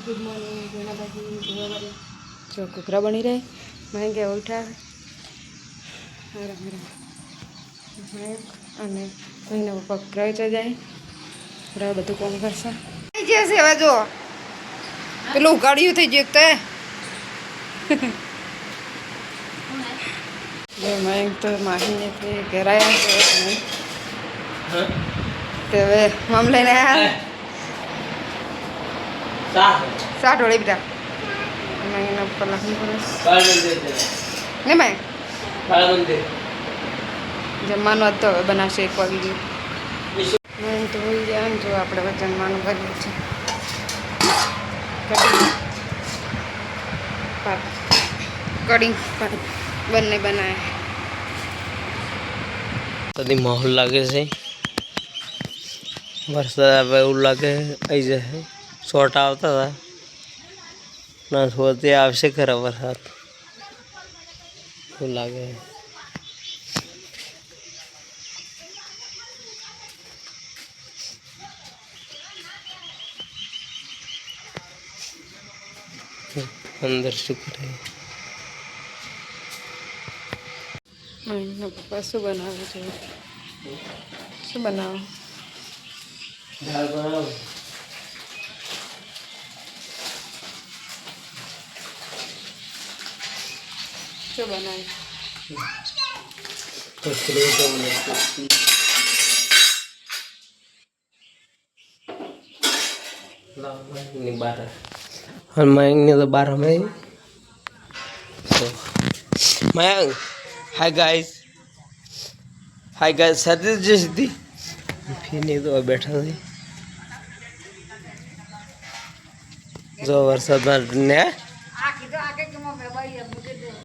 good morning जेना बाजी जोवारी जो कुकरा बनी रहे मैं गया उठा અને કોઈને પકડાઈ તો જાય બરાબર બધું કોમ કરશે જે સેવા જો પેલું ઉગાડ્યું થઈ ગયું તે જે મેં તો માહીને ઘેરાયા છે તે હવે મામલે ને સાઠ વળી બેટા मैं इन ऊपर लखन नहीं मैं जमवानुं आज तो हवे बनाशे 1 वागी गयुं मैं तो होई जाए जो आपणे હવે જમવાનું કર્યું છે कड़ी बनने बनाए तभी माहौल लागे से वरसाद आवे એવું લાગે आई जाए शॉर्ट આવતા હતા ना सोते आवश्य खरा वरसाद એવું લાગે अंदर शुक्र है मैं पप्पा शू बनावे छे शू बनाव दाल बनाओ शू बनाए कचरे को बनाते लाओ नहीं 12 और मैं तो 12 में तो मैं हाय गाइस सर्दी जैसी थी फिर नहीं तो बैठा थी जो वर्षा ने